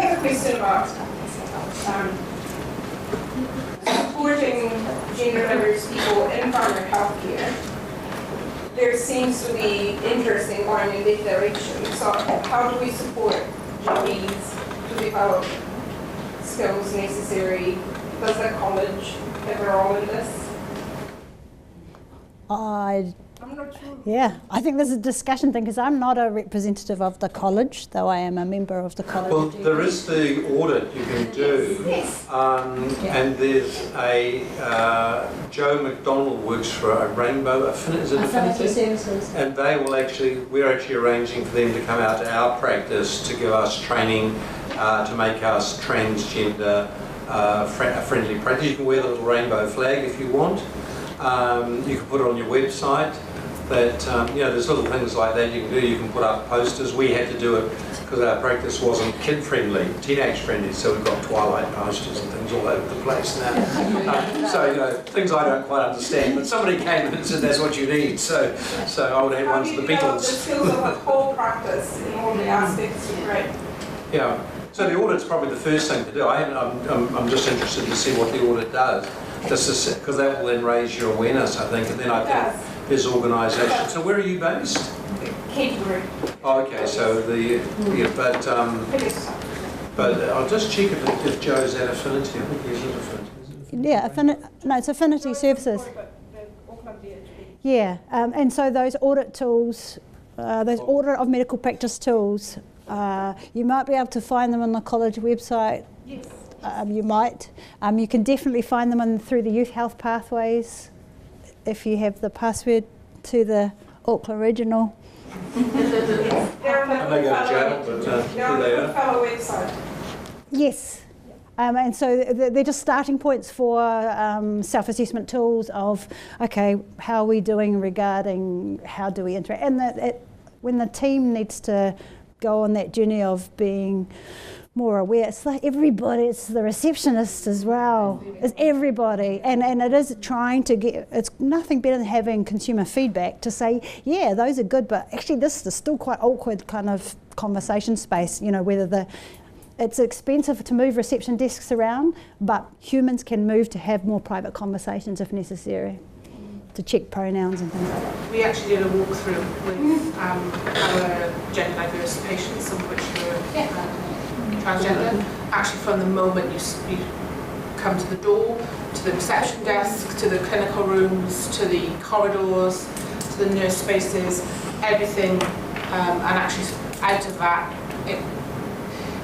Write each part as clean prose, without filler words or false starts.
have a question about supporting gender diverse people in primary healthcare. There seems to be interest in going in this direction. So how do we support GPs to develop skills necessary? Does the college have a role in this? I'm not sure. Yeah, I think there's a discussion thing because I'm not a representative of the college, though I am a member of the college. Well, there is the audit you can do, Yes. and there's a Joe McDonald works for a Rainbow Affinity Services. and they will we're actually arranging for them to come out to our practice to give us training to make us transgender friendly practice. You can wear the little rainbow flag if you want. You can put it on your website. That there's little things like that you can do. You can put up posters. We had to do it because our practice wasn't kid friendly, teenage friendly. So we've got Twilight posters and things all over the place now. So things I don't quite understand. But somebody came and said that's what you need. So I would have one for the Beatles. The skills of a whole practice in all the aspects, right? Yeah. So the audit's probably the first thing to do. I'm just interested to see what the audit does. Because that will then raise your awareness, I think, and then I think there's organisations. So where are you based? Canterbury. Oh, okay. So but I'll just check if Joe's at Affinity. I think he's at Affinity. Yeah, it's Affinity Services. Yeah, and so those audit tools, those audit of medical practice tools, you might be able to find them on the college website. Yes. You might. You can definitely find them through the youth health pathways if you have the password to the Auckland Regional. They're on the I may go to jail, but here they are. Fellow website. Yes. And so they're just starting points for self-assessment tools of, okay, how are we doing regarding how do we interact? And when the team needs to go on that journey of being more aware, it's like everybody, it's the receptionist as well, it's everybody, and it is trying to get, it's nothing better than having consumer feedback to say, yeah, those are good, but actually this is still quite awkward kind of conversation space, whether it's expensive to move reception desks around, but humans can move to have more private conversations if necessary, to check pronouns and things like that. We actually did a walkthrough with our gender diverse patients, some of which were transgender. Actually, from the moment you come to the door, to the reception desk, to the clinical rooms, to the corridors, to the nurse spaces, everything, and actually out of that,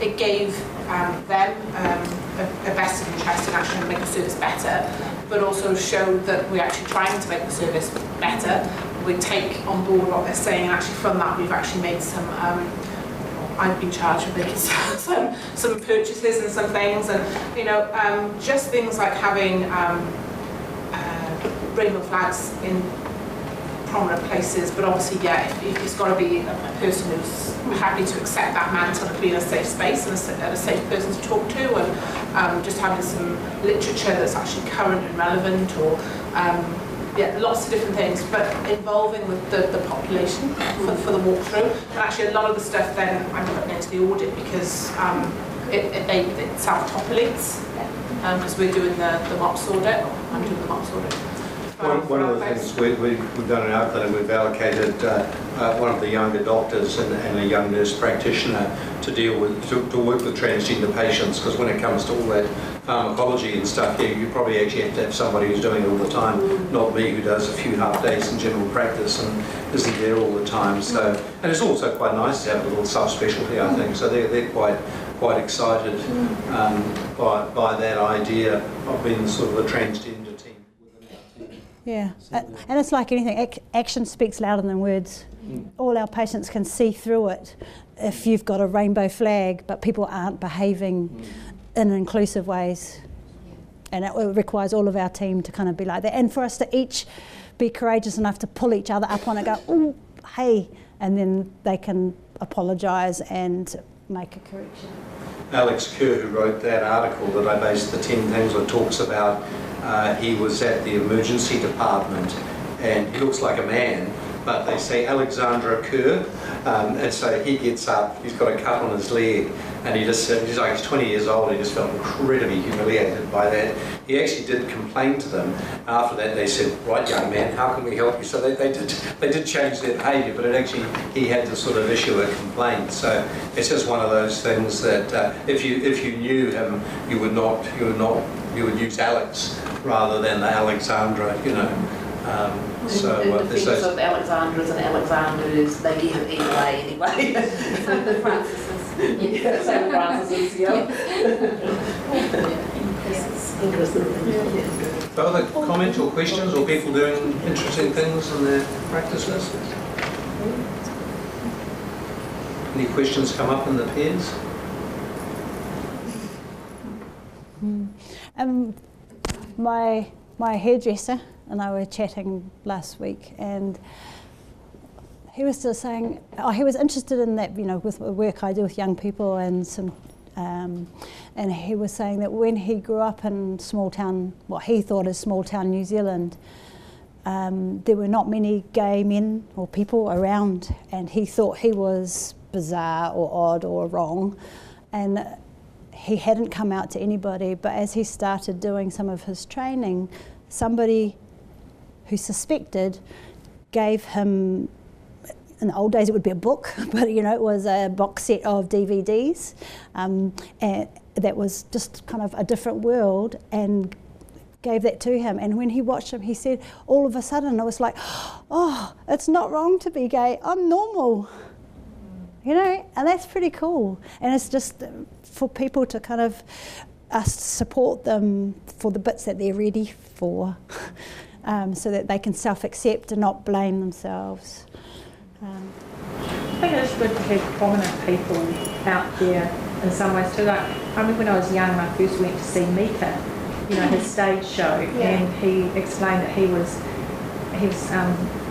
it gave them a vested interest in actually making the service better, but also showed that we're actually trying to make the service better. We take on board what they're saying, and actually from that we've actually made some I've been charged with making some purchases and some things, and just things like having rainbow flags in prominent places, but obviously, it's got to be a person who's happy to accept that mantle of being a safe space and a safe person to talk to, and just having some literature that's actually current and relevant, or lots of different things, but involving with the population for the walkthrough. And actually a lot of the stuff then I'm putting into the audit because it self-populates, because we're doing the MOPS audit, I'm doing the MOPS audit. One of the things we've done in our clinic, we've allocated one of the younger doctors and a young nurse practitioner to work with transgender patients, because when it comes to all that pharmacology and stuff, you probably actually have to have somebody who's doing it all the time, not me who does a few half days in general practice and isn't there all the time. So, and it's also quite nice to have a little subspecialty, I think. So they're quite excited by that idea of being sort of a transgender team within our team. Yeah, and it's like anything, action speaks louder than words. All our patients can see through it if you've got a rainbow flag, but people aren't behaving in inclusive ways. And it requires all of our team to kind of be like that. And for us to each be courageous enough to pull each other up on it, go, oh, hey, and then they can apologise and make a correction. Alex Kerr, who wrote that article that I based the 10 things on, talks about, he was at the emergency department and he looks like a man, but they say Alexandra Kerr, and so he gets up, he's got a cut on his leg, and he's 20 years old, he just felt incredibly humiliated by that. He actually did complain to them. After that they said, right young man, how can we help you? So they did change their behaviour, but he had to sort of issue a complaint. So it's just one of those things that if you knew him, you would use Alex rather than the Alexandra, you know. So in defence of Alexandras and Alexanders, they get it either way anyway. The Francis's. Yeah, so Francis's, yeah. Other comments or questions, or people doing interesting things in their practices? Any questions come up in the pairs? My hairdresser and I were chatting last week, and he was still saying, he was interested in that, you know, with the work I do with young people and some, and he was saying that when he grew up in small town, what he thought is small town New Zealand, there were not many gay men or people around, and he thought he was bizarre or odd or wrong, and he hadn't come out to anybody. But as he started doing some of his training, somebody who suspected gave him, in the old days it would be a book, but you know, it was a box set of DVDs, and that was just kind of a different world, and gave that to him. And when he watched him, he said, all of a sudden it was like, oh, it's not wrong to be gay, I'm normal. You know, and that's pretty cool. And it's just for people to kind of us support them for the bits that they're ready for, so that they can self-accept and not blame themselves. I think it's good to have prominent people out there in some ways too. Like, I remember when I was young, I first went to see Mika, you know, his stage show, and he explained that he was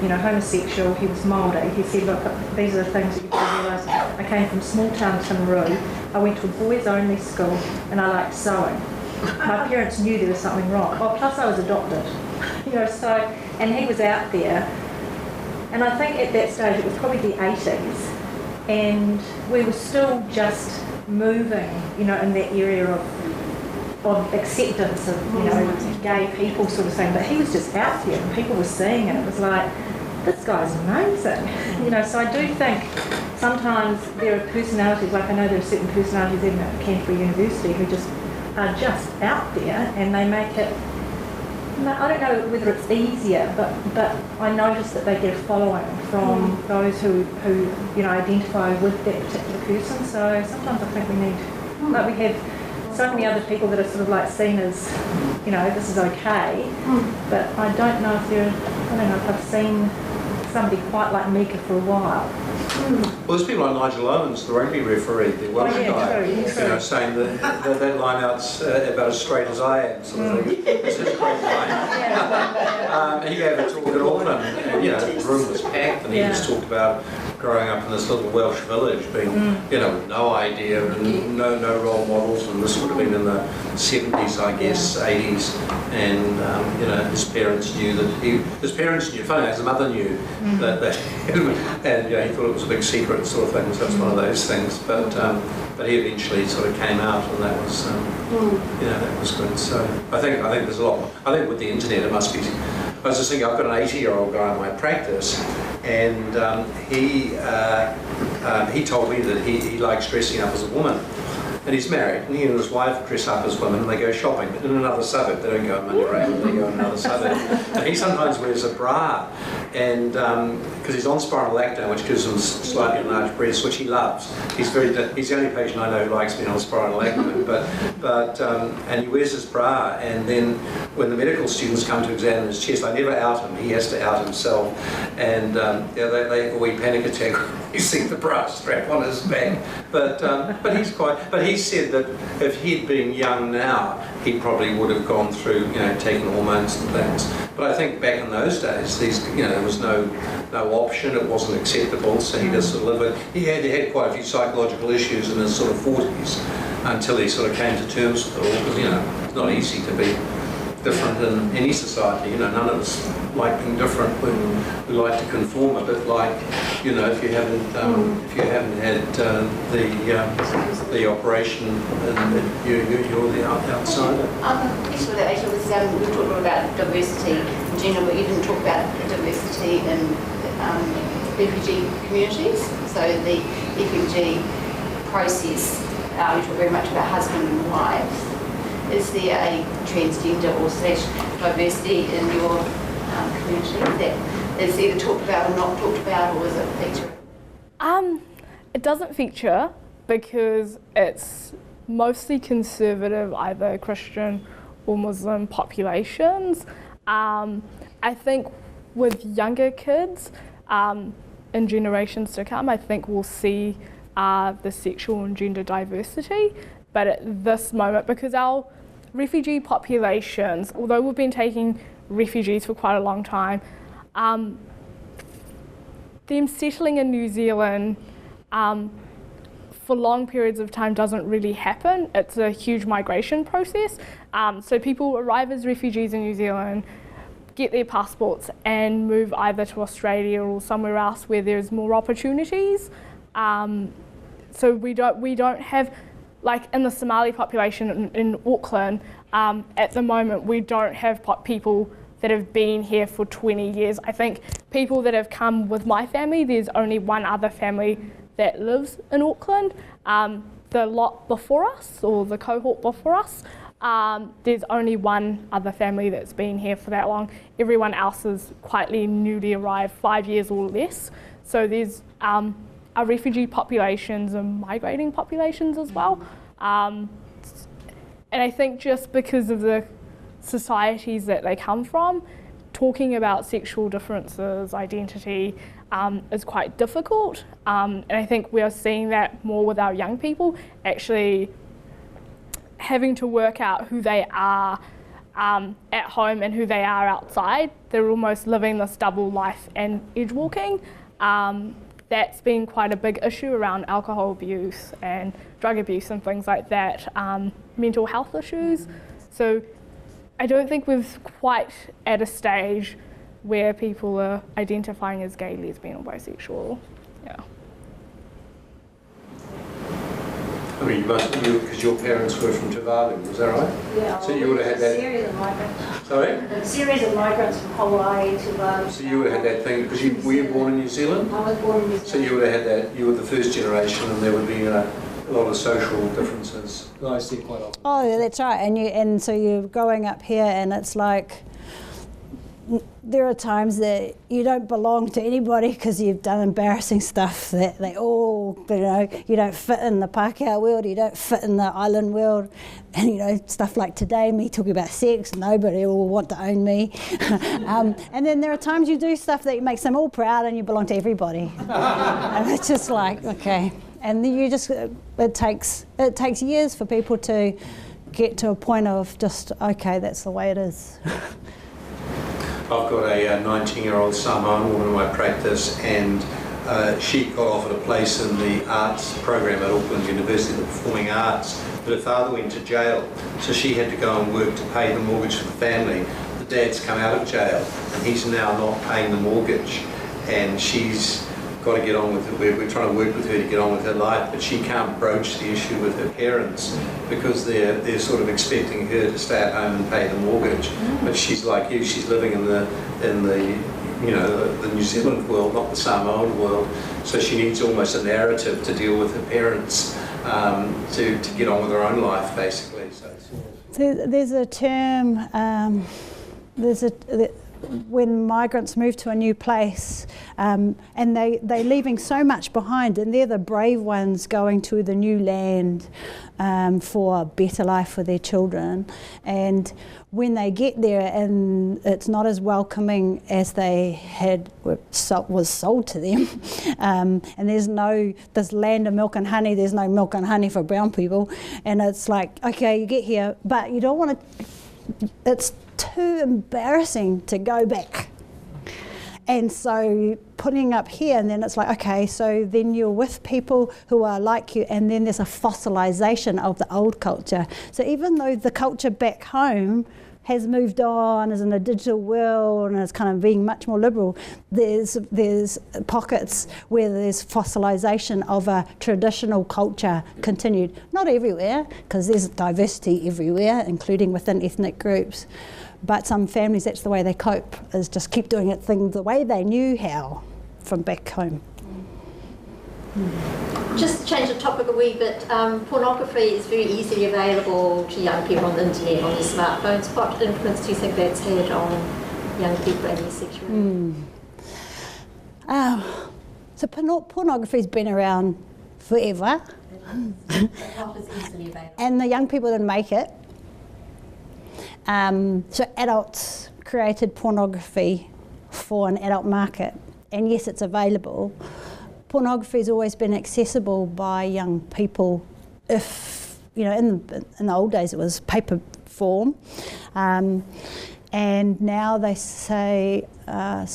you know, homosexual, he was Māori. He said, look, these are the things that you've got to realise. I came from small town Timaru, I went to a boys only school, and I liked sewing. My parents knew there was something wrong. Oh, plus I was adopted. You know, so, and he was out there, and I think at that stage it was probably the 80s, and we were still just moving, you know, in that area of acceptance of, you know, gay people sort of thing, but he was just out there and people were seeing it. It was like, this guy's amazing, you know. So I do think sometimes there are personalities, like I know there are certain personalities even at Canterbury University who just are just out there, and they make it, I don't know whether it's easier, but I notice that they get a following from those who you know, identify with that particular person. So sometimes I think we need, like we have so many other people that are sort of like seen as, you know, this is okay, but I don't know if I've seen somebody quite like Mika for a while. Well, there's people like Nigel Owens, the rugby referee, the Welsh guy, true. You know, saying that line out's about as straight as I am, sort of thing. It's his great line. He gave a talk at Auckland, and you know, the room was packed, and he just talked about growing up in this little Welsh village, being, you know, with no idea and no role models, and this would have been in the 70s, I guess, 80s, and you know, his parents knew, funny, his mother knew that and you know, he thought it was a big secret sort of thing, so it's one of those things, but he eventually sort of came out, and that was, you know, that was good. So I think there's a lot. I think with the internet it must be. I was just thinking, I've got an 80-year-old guy in my practice, and he told me that he likes dressing up as a woman. And he's married, and he and his wife dress up as women, and they go shopping, but in another suburb. They don't go in Manuranga, they go in another suburb. And he sometimes wears a bra, and because he's on spiral lactone, which gives him slightly enlarged breasts, which he loves. He's the only patient I know who likes being on spiral lactone. But and he wears his bra, and then when the medical students come to examine his chest, I never out him. He has to out himself, and yeah, they have a wee panic attack. You see the bra strap on his back, but he's quite. But he said that if he'd been young now, he probably would have gone through, you know, taking hormones and things. But I think back in those days, there was no option. It wasn't acceptable. So he just sort of lived it. He had quite a few psychological issues in his sort of 40s until he sort of came to terms with it all. Because, you know, it's not easy to be different in any society. You know, none of us like being different. We like to conform a bit. Like, you know, if you haven't had the operation, and you're the outsider. Yes, with Asia, we talked a lot about diversity in general, but you didn't talk about diversity in refugee communities. So the refugee process, you talk very much about husband and wife. Is there a transgender or / diversity in your community that is either talked about or not talked about, or is it feature? It doesn't feature because it's mostly conservative, either Christian or Muslim populations. I think with younger kids, in generations to come, I think we'll see the sexual and gender diversity. But at this moment, because our refugee populations, although we've been taking refugees for quite a long time, them settling in New Zealand for long periods of time doesn't really happen. It's a huge migration process. So people arrive as refugees in New Zealand, get their passports and move either to Australia or somewhere else where there's more opportunities. So we don't have, like in the Somali population in Auckland, at the moment we don't have people that have been here for 20 years. I think people that have come with my family, there's only one other family that lives in Auckland. The lot before us, or the cohort before us, there's only one other family that's been here for that long. Everyone else is quietly newly arrived, 5 years or less. So there's our refugee populations and migrating populations as well. And I think just because of the societies that they come from, talking about sexual differences, identity, is quite difficult. And I think we are seeing that more with our young people, actually having to work out who they are at home and who they are outside. They're almost living this double life and edge walking. That's been quite a big issue around alcohol abuse and drug abuse and things like that, mental health issues. So I don't think we're quite at a stage where people are identifying as gay, lesbian or bisexual. Yeah. I mean, because your parents were from Tuvalu, was that right? Yeah. So you would have had that. Series of migrants. Sorry? A series of migrants from Hawaii to Tuvalu. So you would have had that thing, because were you born in New Zealand? I was born in New Zealand. So you would have had that, you were the first generation, and there would be a lot of social differences that I see quite often. Oh, that's right. And so you're growing up here, and it's like there are times that you don't belong to anybody because you've done embarrassing stuff that they all, you don't fit in the Pākehā world, you don't fit in the island world, and stuff like today, me talking about sex, nobody will want to own me. And then there are times you do stuff that makes them all proud and you belong to everybody. And it's just like, okay. And you just, it takes years for people to get to a point of just, okay, that's the way it is. I've got a 19-year-old Samoan woman in my practice, and she got offered a place in the arts program at Auckland University, the Performing Arts, but her father went to jail, so she had to go and work to pay the mortgage for the family. The dad's come out of jail, and he's now not paying the mortgage, and she's got to get on with it. We're trying to work with her to get on with her life, but she can't broach the issue with her parents because they're sort of expecting her to stay at home and pay the mortgage. But she's like you, she's living in the New Zealand world, not the Samoan world. So she needs almost a narrative to deal with her parents to get on with her own life, basically. So there's a term. When migrants move to a new place, and they're leaving so much behind, and they're the brave ones going to the new land for a better life for their children. And when they get there and it's not as welcoming as they was sold to them, and there's this land of milk and honey, there's no milk and honey for brown people, and it's like, okay, you get here, but you don't want to, it's too embarrassing to go back. And so putting up here, and then it's like, okay, so then you're with people who are like you, and then there's a fossilization of the old culture. So even though the culture back home has moved on, is in a digital world and is kind of being much more liberal, there's pockets where there's fossilisation of a traditional culture continued. Not everywhere, because there's diversity everywhere, including within ethnic groups. But some families, that's the way they cope, is just keep doing it the way they knew how from back home. Just to change the topic a wee bit, pornography is very easily available to young people on the internet, on their smartphones. What influence do you think that's had on young people and their sexuality? So pornography's been around forever. What is easily available? And the young people didn't make it. So adults created pornography for an adult market. And yes, it's available. Pornography has always been accessible by young people. If, in the old days it was paper form. And now they say a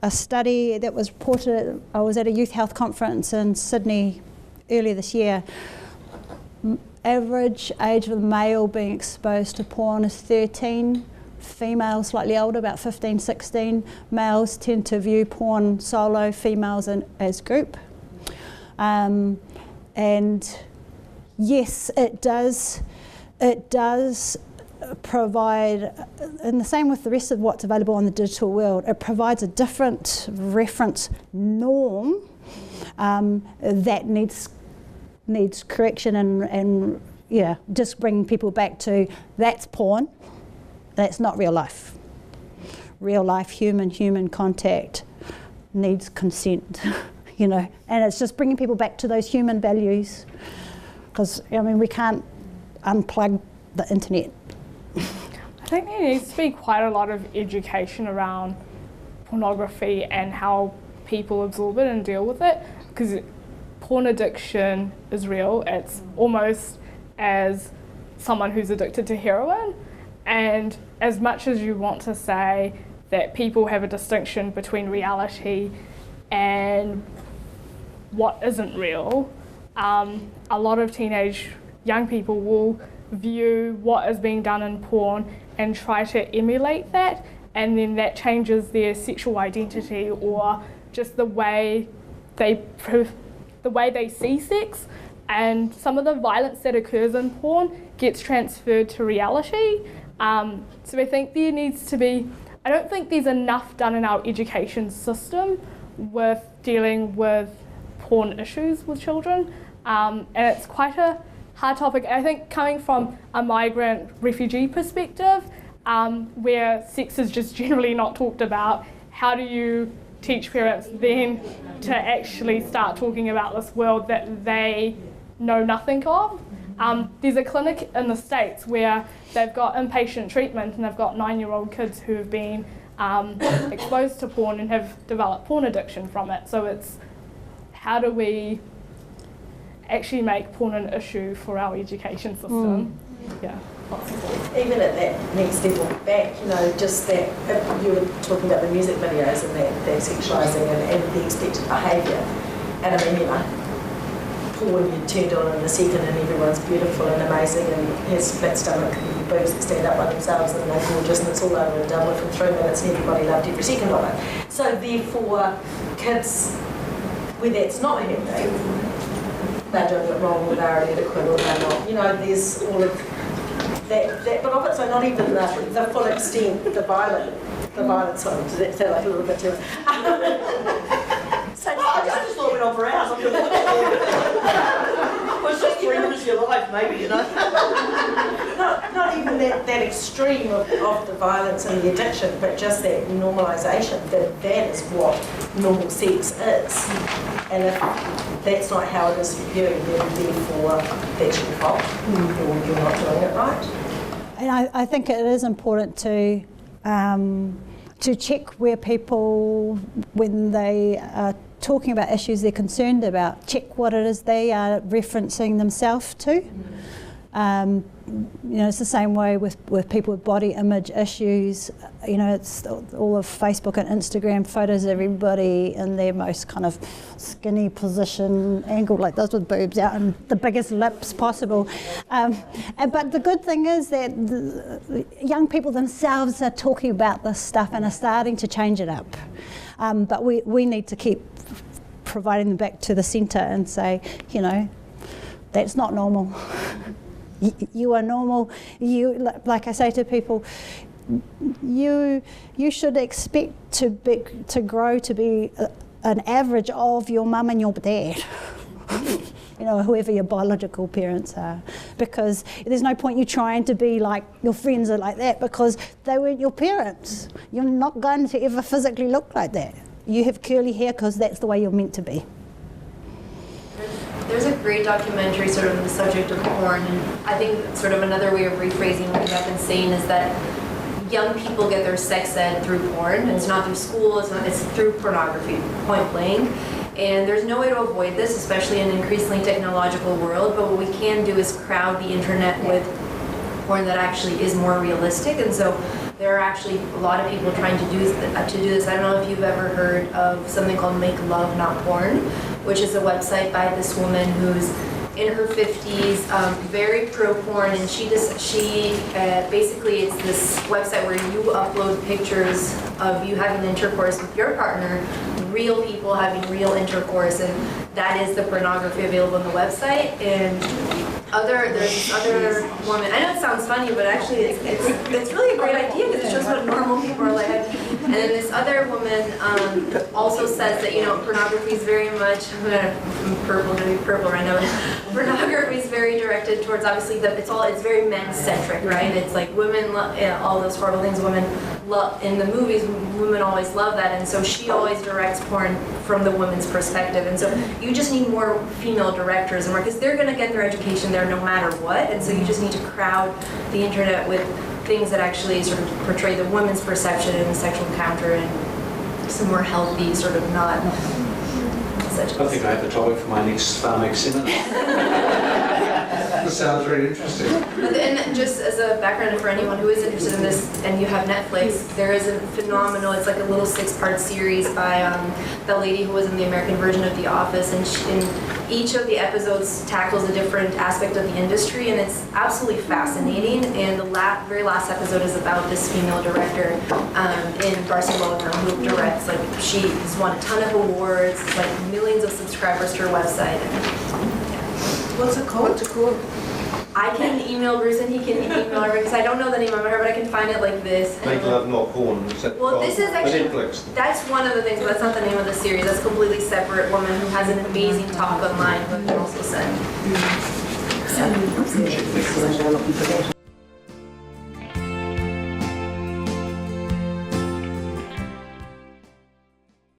study that was reported, I was at a youth health conference in Sydney earlier this year. Average age of the male being exposed to porn is 13. Females slightly older, about 15, 16. Males tend to view porn solo, females as group. And yes, it does provide, and the same with the rest of what's available on the digital world, it provides a different reference norm that needs correction and just bringing people back to that's porn. That's not real life. Real life, human contact needs consent, and it's just bringing people back to those human values. Because, we can't unplug the internet. I think there needs to be quite a lot of education around pornography and how people absorb it and deal with it, because porn addiction is real. It's almost as someone who's addicted to heroin. And as much as you want to say that people have a distinction between reality and what isn't real, a lot of teenage young people will view what is being done in porn and try to emulate that, and then that changes their sexual identity or just the way they see sex. And some of the violence that occurs in porn gets transferred to reality. So I think there needs to be, I don't think there's enough done in our education system with dealing with porn issues with children. And it's quite a hard topic. I think coming from a migrant refugee perspective, where sex is just generally not talked about, how do you teach parents then to actually start talking about this world that they know nothing of? There's a clinic in the States where they've got inpatient treatment and they've got 9-year-old kids who have been exposed to porn and have developed porn addiction from it. So it's how do we actually make porn an issue for our education system? Yeah. Even at that next level back, just that, you were talking about the music videos and that sexualising and the expected behaviour. And porn you turned on in a second and everyone's beautiful and amazing and has flat stomach and boobs that stand up by themselves and they're gorgeous and it's all over and done with in 3 minutes and everybody loved every second of it. So therefore, kids, where that's not happening, they're doing it wrong or they're inadequate or they're not. There's all of that but of it, so not even the full extent, the violence one. Does that sound like a little bit too I just thought it went on for hours. Well, it's just 3 minutes of your life, maybe, Not even that extreme of the violence and the addiction, but just that normalisation, that is what normal sex is. And if that's not how it is for you, then therefore that's your fault, or you're not doing it right. And I think it is important to check where people, when they are talking about issues they're concerned about, check what it is they are referencing themselves to. it's the same way with people with body image issues. It's all of Facebook and Instagram photos of everybody in their most kind of skinny position, angled like this with boobs out and the biggest lips possible. But the good thing is that the young people themselves are talking about this stuff and are starting to change it up. But we need to keep providing them back to the centre and say, that's not normal. You are normal. Like I say to people, you should expect to grow to be an average of your mum and your dad. Whoever your biological parents are, because there's no point you trying to be like your friends are like that, because they weren't your parents. You're not going to ever physically look like that. You have curly hair because that's the way you're meant to be. There's a great documentary sort of on the subject of porn, and I think sort of another way of rephrasing what I've been saying is that young people get their sex ed through porn. It's not through school, it's through pornography, point blank. And there's no way to avoid this, especially in an increasingly technological world, but what we can do is crowd the internet with porn that actually is more realistic. And so there are actually a lot of people trying to do this. I don't know if you've ever heard of something called Make Love Not Porn, which is a website by this woman who's in her 50s, very pro-porn, and basically it's this website where you upload pictures of you having intercourse with your partner, real people having real intercourse, and that is the pornography available on the website. And there's this other woman, I know it sounds funny, but actually it's really a great idea because it shows what normal people are like. And then this other woman also says that, pornography is very much, I'm purple right now, pornography is very directed towards, obviously, it's very men-centric, right? It's like women love, all those horrible things women love, in the movies, women always love that, and so she always directs porn from the woman's perspective, and so you just need more female directors, and because they're going to get their education there no matter what, and so you just need to crowd the internet with things that actually sort of portray the woman's perception in the sexual encounter and some more healthy, sort of not such. I think I have the topic for my next PHARMAC seminar. This sounds very interesting. And just as a background for anyone who is interested in this and you have Netflix, there is a phenomenal, it's like a little 6-part series by the lady who was in the American version of The Office, and each of the episodes tackles a different aspect of the industry, and it's absolutely fascinating. And the very last episode is about this female director in Barcelona who directs, she's won a ton of awards, millions of subscribers to her website. What's it called? I can email Bruce and he can email her because I don't know the name of her, but I can find it like this. Make Love Not Porn. Well, this is actually, Netflix. That's one of the things, but that's not the name of the series. That's a completely separate woman who has an amazing talk online, who I can also send.